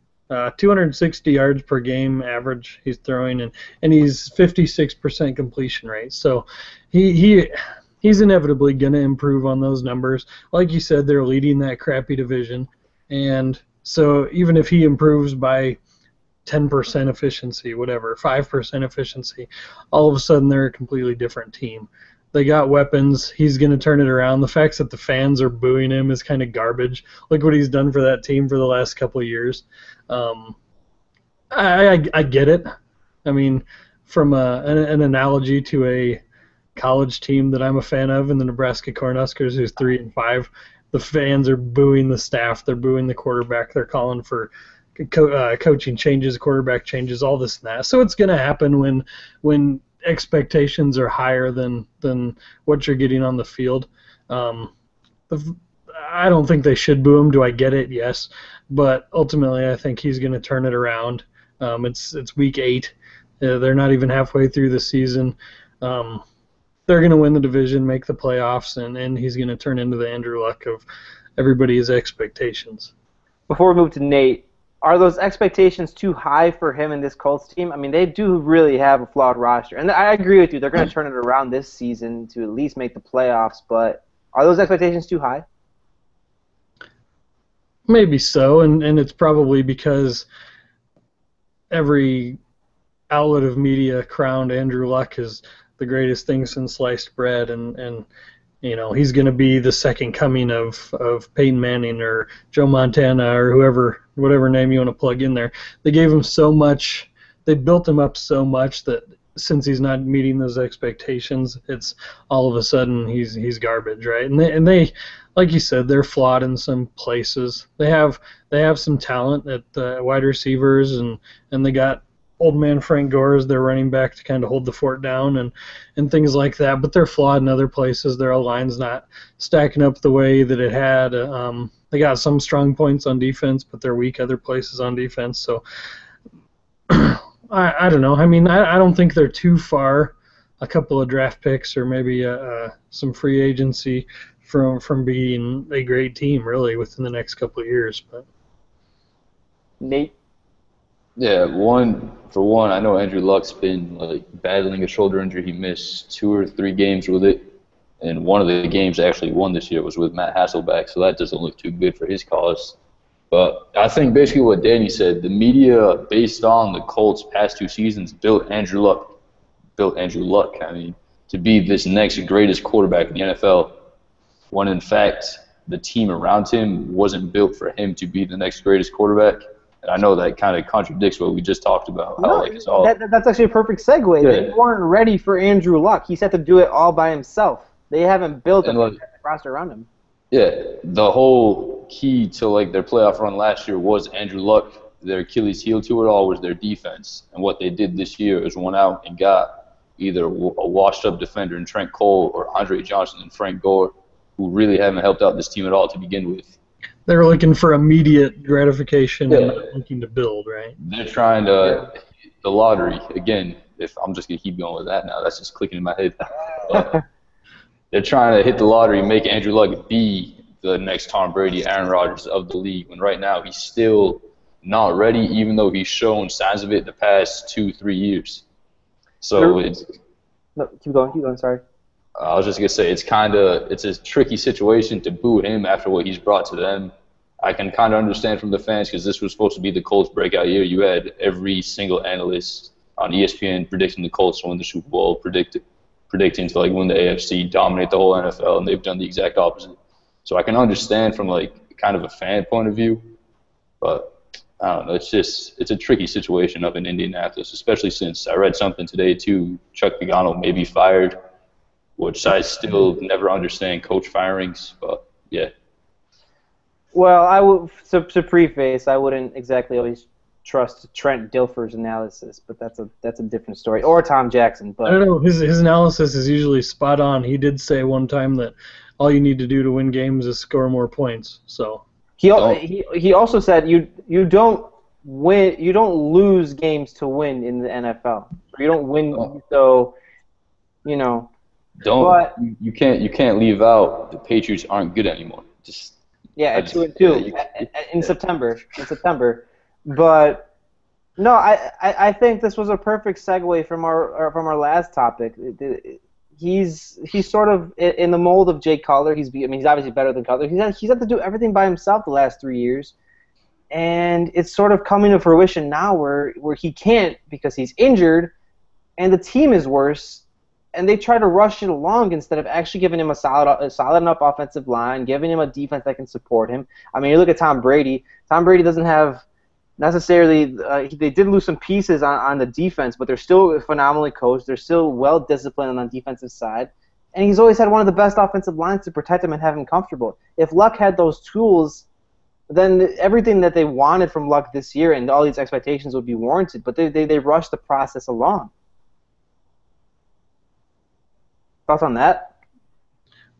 260 yards per game average he's throwing, and he's 56% completion rate. So he's inevitably going to improve on those numbers. Like you said, they're leading that crappy division, and so even if he improves by 10% efficiency, whatever, 5% efficiency, all of a sudden they're a completely different team. They got weapons. He's going to turn it around. The fact that the fans are booing him is kind of garbage. Look what he's done for that team for the last couple of years. I get it. I mean, from an analogy to a college team that I'm a fan of in the Nebraska Cornhuskers, who's 3-5, the fans are booing the staff. They're booing the quarterback. They're calling for coaching changes, quarterback changes, all this and that. So it's going to happen when expectations are higher than what you're getting on the field. I don't think they should boo him. Do I get it? Yes. But ultimately, I think he's going to turn it around. It's week 8. They're not even halfway through the season. They're going to win the division, make the playoffs, and he's going to turn into the Andrew Luck of everybody's expectations. Before we move to Nate, are those expectations too high for him and this Colts team? I mean, they do really have a flawed roster. And I agree with you. They're going to turn it around this season to at least make the playoffs. But are those expectations too high? Maybe so. And it's probably because every outlet of media crowned Andrew Luck as the greatest thing since sliced bread. And you know, he's going to be the second coming of Peyton Manning or Joe Montana or whatever name you want to plug in there. They gave him so much. They built him up so much that since he's not meeting those expectations, it's all of a sudden he's garbage, right? And they like you said, they're flawed in some places. They have some talent at wide receivers, and they got old man Frank Gore as their running back to kind of hold the fort down and things like that. But they're flawed in other places. Their line's not stacking up the way that it had. They got some strong points on defense, but they're weak other places on defense. So I don't know. I mean, I don't think they're too far. A couple of draft picks or maybe some free agency from being a great team really within the next couple of years. But Nate. Yeah, for one, I know Andrew Luck's been battling a shoulder injury. He missed 2 or 3 games with it, and one of the games actually won this year was with Matt Hasselbeck, so that doesn't look too good for his cause. But I think basically what Danny said, the media, based on the Colts' past 2 seasons, built Andrew Luck. I mean, to be this next greatest quarterback in the NFL, when in fact the team around him wasn't built for him to be the next greatest quarterback. And I know that kind of contradicts what we just talked about. That's actually a perfect segue. Yeah. They weren't ready for Andrew Luck. He's had to do it all by himself. They haven't built a roster around him. Yeah, the whole key to their playoff run last year was Andrew Luck. Their Achilles heel to it all was their defense. And what they did this year is went out and got either a washed-up defender in Trent Cole or Andre Johnson and Frank Gore, who really haven't helped out this team at all to begin with. They're looking for immediate gratification and not looking to build, right? They're trying to hit the lottery. Again, if I'm just going to keep going with that now, that's just clicking in my head. They're trying to hit the lottery and make Andrew Luck be the next Tom Brady, Aaron Rodgers of the league, when right now he's still not ready, even though he's shown signs of it the past 2-3 years. So keep going, sorry. I was just going to say, it's a tricky situation to boo him after what he's brought to them. I can kind of understand from the fans because this was supposed to be the Colts breakout year. You had every single analyst on ESPN predicting the Colts to win the Super Bowl, predicting to win the AFC, dominate the whole NFL, and they've done the exact opposite. So I can understand from kind of a fan point of view, but I don't know. It's a tricky situation up in Indianapolis, especially since I read something today too. Chuck Pagano may be fired, which I still never understand coach firings, but Yeah. Well, I would to preface, I wouldn't exactly always trust Trent Dilfer's analysis, but that's a different story. Or Tom Jackson, I but don't know. His analysis is usually spot on. He did say one time that all you need to do to win games is score more points. So he also said you don't lose games to win in the NFL. You don't win, so you know. But you can't leave out the Patriots aren't good anymore. Just at 2-2 in September. But no, I think this was a perfect segue from our last topic. He's sort of in the mold of Jay Cutler. He's obviously better than Cutler. He's had to do everything by himself the last 3 years, and it's sort of coming to fruition now where he can't because he's injured, and the team is worse. And they try to rush it along instead of actually giving him a solid enough offensive line, giving him a defense that can support him. I mean, you look at Tom Brady. Tom Brady doesn't have necessarily they did lose some pieces on the defense, but they're still phenomenally coached. They're still well-disciplined on the defensive side. And he's always had one of the best offensive lines to protect him and have him comfortable. If Luck had those tools, then everything that they wanted from Luck this year and all these expectations would be warranted. But they rushed the process along. Thoughts on that?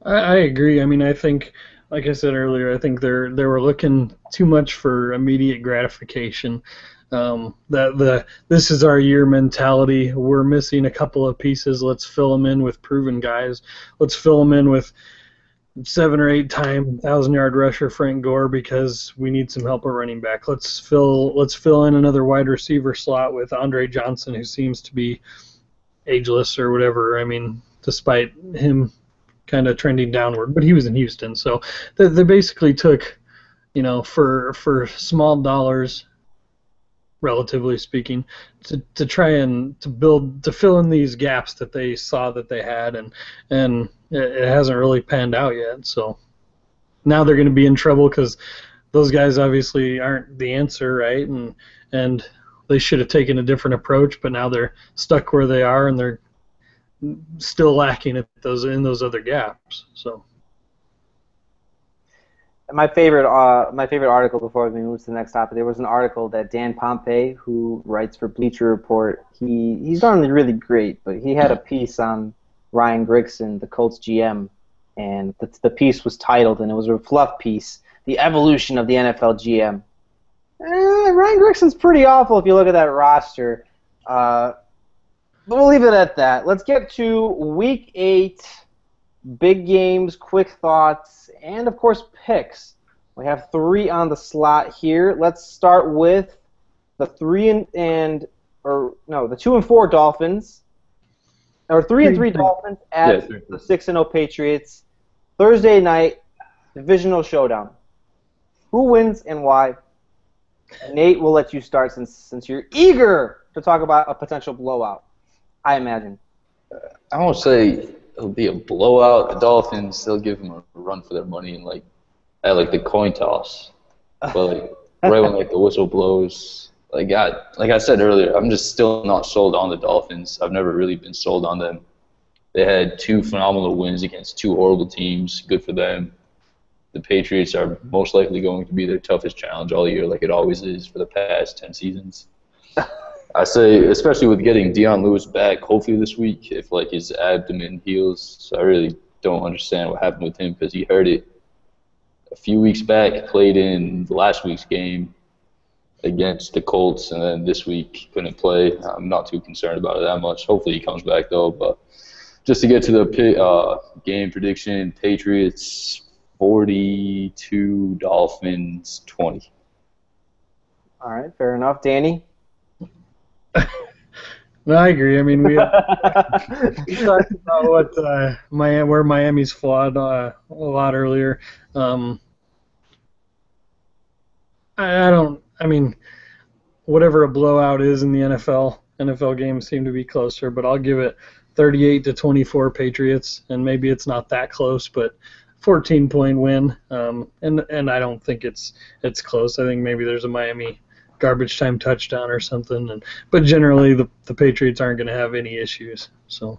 I agree. I mean, I think, like I said earlier, I think they were looking too much for immediate gratification. This is our year mentality. We're missing a couple of pieces. Let's fill them in with proven guys. Let's fill them in with 7 or 8 time 1,000-yard rusher Frank Gore because we need some help at running back. Let's fill in another wide receiver slot with Andre Johnson, who seems to be ageless or whatever. I mean, despite him kind of trending downward, but he was in Houston, so they basically took, for small dollars, relatively speaking, to try and to fill in these gaps that they saw that they had, and it hasn't really panned out yet. So now they're going to be in trouble because those guys obviously aren't the answer, right? And they should have taken a different approach, but now they're stuck where they are, and they're still lacking in those other gaps. So my favorite article before we move to the next topic, there was an article that Dan Pompei, who writes for Bleacher Report, he's done really great, but he had a piece on Ryan Grigson, the Colts GM, and the piece was titled, and it was a fluff piece, The Evolution of the NFL GM. Ryan Grigson's pretty awful if you look at that roster. But we'll leave it at that. Let's get to Week 8, big games, quick thoughts, and, of course, picks. We have 3 on the slot here. Let's start with the 2 and 4 Dolphins, or 3 and 3 Dolphins at the 6-0 Patriots. Thursday night, divisional showdown. Who wins and why? Nate, we'll let you start since you're eager to talk about a potential blowout, I imagine. I won't say it'll be a blowout. The Dolphins, they'll give them a run for their money and at the coin toss. But right when the whistle blows, like I said earlier, I'm just still not sold on the Dolphins. I've never really been sold on them. They had 2 phenomenal wins against 2 horrible teams. Good for them. The Patriots are most likely going to be their toughest challenge all year, like it always is for the past 10 seasons. I say, especially with getting Deion Lewis back, hopefully this week, if his abdomen heals. I really don't understand what happened with him because he hurt it a few weeks back, played in last week's game against the Colts, and then this week couldn't play. I'm not too concerned about it that much. Hopefully he comes back though. But just to get to the game prediction, Patriots 42, Dolphins 20. All right, fair enough. Danny? No, I agree. I mean, we talked about where Miami's flawed a lot earlier. I mean, whatever a blowout is in the NFL games seem to be closer, but I'll give it 38-24 Patriots, and maybe it's not that close, but 14-point win. And I don't think it's close. I think maybe there's a Miami garbage time touchdown or something, but generally the Patriots aren't going to have any issues. So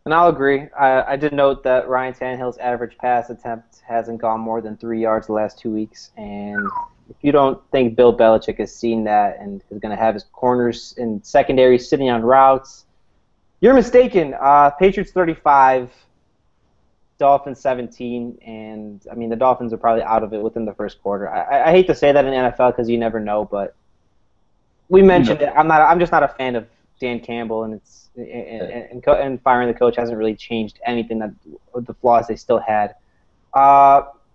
And I'll agree. I did note that Ryan Tannehill's average pass attempt hasn't gone more than 3 yards the last 2 weeks. And if you don't think Bill Belichick has seen that and is going to have his corners and secondary sitting on routes, you're mistaken. Patriots 35, Dolphins 17, and I mean the Dolphins are probably out of it within the first quarter. I hate to say that in the NFL because you never know, but we mentioned it. I'm just not a fan of Dan Campbell, and and firing the coach hasn't really changed anything that the flaws they still had.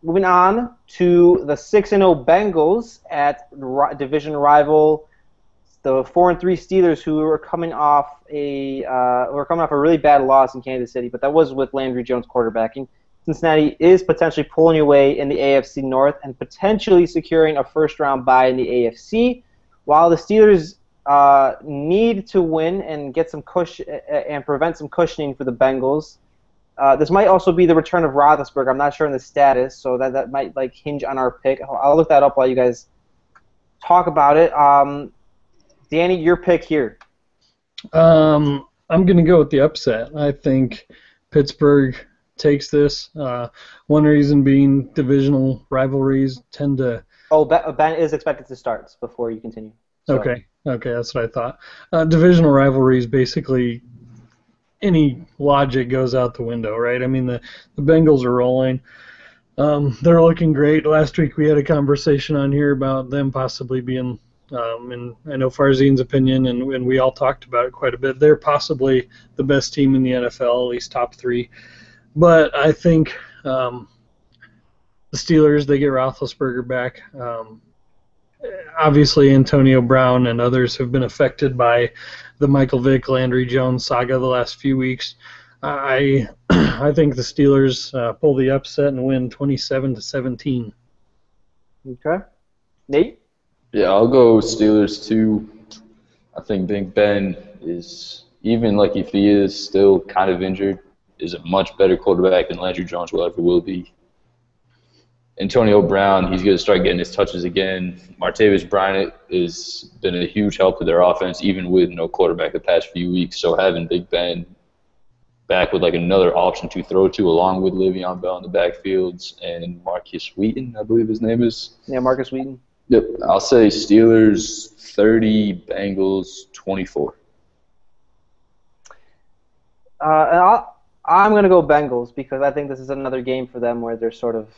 Moving on to the 6-0 Bengals at division rival, the 4-3 Steelers, who were coming off a really bad loss in Kansas City, but that was with Landry Jones quarterbacking. Cincinnati is potentially pulling away in the AFC North and potentially securing a first-round bye in the AFC, while the Steelers need to win and get some cushion and prevent some cushioning for the Bengals. This might also be the return of Roethlisberger. I'm not sure on the status, so that might hinge on our pick. I'll look that up while you guys talk about it. Danny, your pick here. I'm going to go with the upset. I think Pittsburgh takes this. One reason being divisional rivalries tend to... Oh, Ben is expected to start before you continue. So. Okay, that's what I thought. Divisional rivalries, basically, any logic goes out the window, right? I mean, the Bengals are rolling. They're looking great. Last week we had a conversation on here about them possibly being, and I know Farzine's opinion, and we all talked about it quite a bit, they're possibly the best team in the NFL, at least top 3. But I think the Steelers, they get Roethlisberger back. Obviously, Antonio Brown and others have been affected by the Michael Vick, Landry Jones saga the last few weeks. I think the Steelers pull the upset and win 27-17. Okay. Nate? Yeah, I'll go Steelers too. I think Big Ben is, even if he is still kind of injured, is a much better quarterback than Landry Jones will be. Antonio Brown, he's going to start getting his touches again. Martavis Bryant has been a huge help to their offense, even with no quarterback the past few weeks. So having Big Ben back with another option to throw to, along with Le'Veon Bell in the backfields and Marcus Wheaton, I believe his name is. Yeah, Marcus Wheaton. Yep, I'll say Steelers 30, Bengals 24. I'm going to go Bengals because I think this is another game for them where they're sort of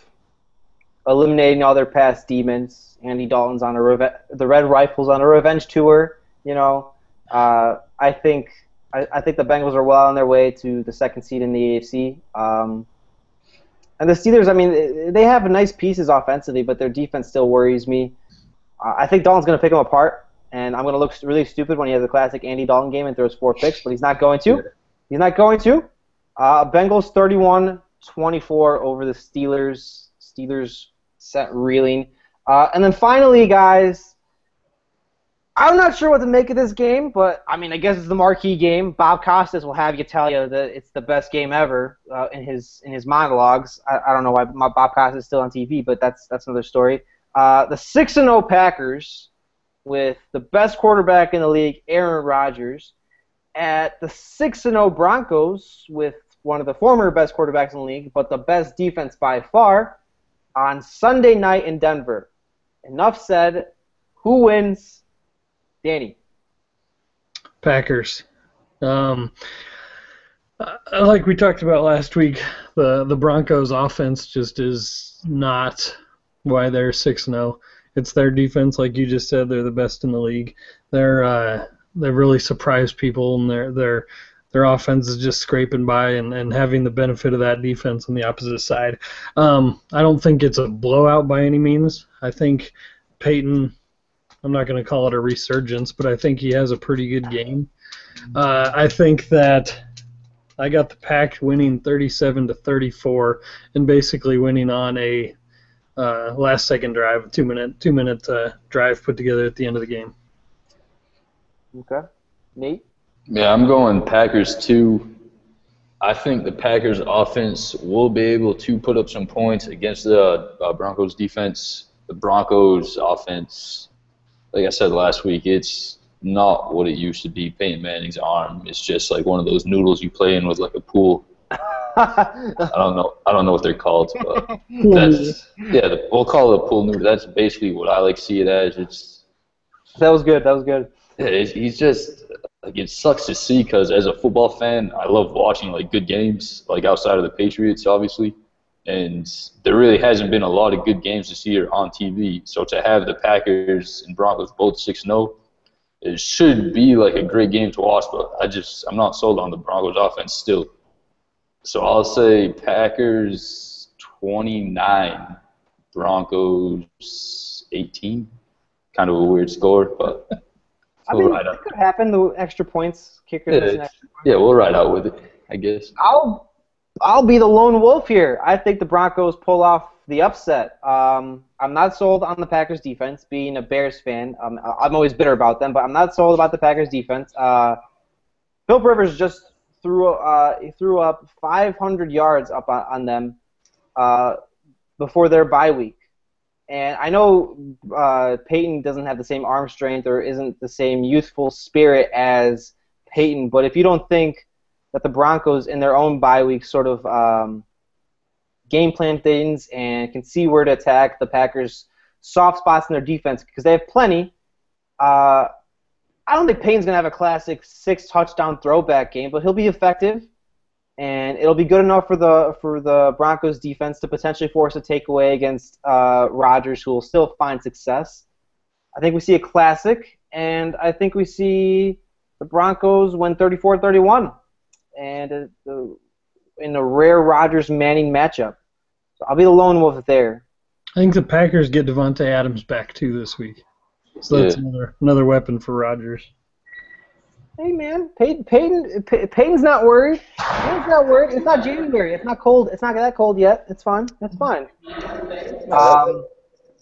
eliminating all their past demons. Andy Dalton's on the Red Rifles on a revenge tour. I think the Bengals are well on their way to the second seed in the AFC. And the Steelers, I mean, they have nice pieces offensively, but their defense still worries me. I think Dalton's going to pick them apart, and I'm going to look really stupid when he has a classic Andy Dalton game and throws 4 picks, but he's not going to. He's not going to. Bengals 31-24 over the Steelers. Steelers set reeling. And then finally, guys, I'm not sure what to make of this game, but I mean, I guess it's the marquee game. Bob Costas will have you tell you that it's the best game ever in his monologues. I don't know why Bob Costas is still on TV, but that's another story. The 6-0 Packers with the best quarterback in the league, Aaron Rodgers, at the 6-0 Broncos with one of the former best quarterbacks in the league, but the best defense by far, on Sunday night in Denver. Enough said. Who wins? Danny. Packers. Like we talked about last week, the Broncos offense just is not why they're 6-0. It's their defense, like you just said. They're the best in the league. They've really surprised people, and their offense is just scraping by and having the benefit of that defense on the opposite side. I don't think it's a blowout by any means. I think Peyton, I'm not going to call it a resurgence, but I think he has a pretty good game. I think that I got the Pack winning 37-34 and basically winning on a last-second drive, a two-minute drive put together at the end of the game. Okay. Nate? Yeah, I'm going Packers too. I think the Packers offense will be able to put up some points against the Broncos defense. The Broncos offense, like I said last week, it's not what it used to be. Peyton Manning's arm is just like one of those noodles you play in with like a pool. I don't know what they're called, but we'll call it a pool noodle. That's basically what I like see it as. That was good. Yeah, he's just like, it sucks to see because as a football fan, I love watching like good games, like outside of the Patriots, obviously. And there really hasn't been a lot of good games this year on TV. So to have the Packers and Broncos both 6-0, it should be like a great game to watch. But I'm not sold on the Broncos offense still. So I'll say Packers 29, Broncos 18. Kind of a weird score, but we'll ride out. It could happen. The extra points, kickers. Yeah, we'll ride out with it, I guess. I'll be the lone wolf here. I think the Broncos pull off the upset. I'm not sold on the Packers defense. Being a Bears fan, I'm always bitter about them, but I'm not sold about the Packers defense. Philip Rivers just threw up 500 yards up on them before their bye week. And I know Peyton doesn't have the same arm strength or isn't the same youthful spirit as Peyton, but if you don't think that the Broncos in their own bye week sort of game plan things and can see where to attack the Packers' soft spots in their defense, because they have plenty, I don't think Payton's going to have a classic 6-touchdown throwback game, but he'll be effective. And it'll be good enough for the Broncos defense to potentially force a takeaway against Rodgers, who will still find success. I think we see a classic, and I think we see the Broncos win 34-31, and in a rare Rodgers-Manning matchup. So I'll be the lone wolf there. I think the Packers get Devontae Adams back too this week, so that's another weapon for Rodgers. Hey man, Peyton's not worried. Peyton's not worried. It's not January. It's not cold. It's not that cold yet. It's fine. That's fine.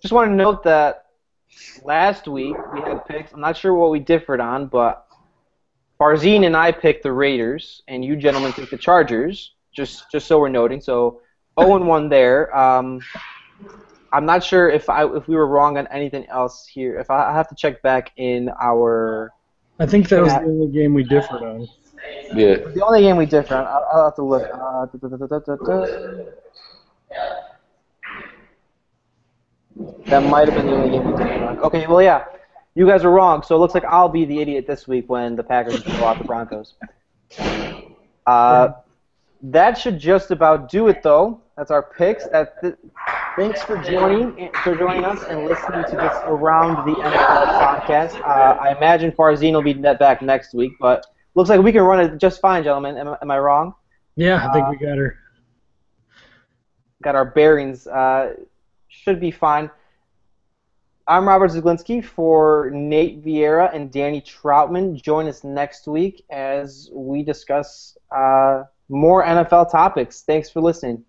Just want to note that last week we had picks. I'm not sure what we differed on, but Farzine and I picked the Raiders, and you gentlemen picked the Chargers. Just so we're noting. So 0-1 there. I'm not sure if we were wrong on anything else here. If I have to check back in our. I think that was the only game we differed on. Yeah. The only game we differed on. I'll have to look. That might have been the only game we differed on. Okay, well, yeah. You guys are wrong, so it looks like I'll be the idiot this week when the Packers blow out the Broncos. That should just about do it, though. That's our picks. Thanks for joining us and listening to this Around the NFL podcast. I imagine Farzine will be back next week, but looks like we can run it just fine, gentlemen. Am I wrong? Yeah, I think we got her. Got our bearings. Should be fine. I'm Robert Zaglinski for Nate Vieira and Danny Troutman. Join us next week as we discuss more NFL topics. Thanks for listening.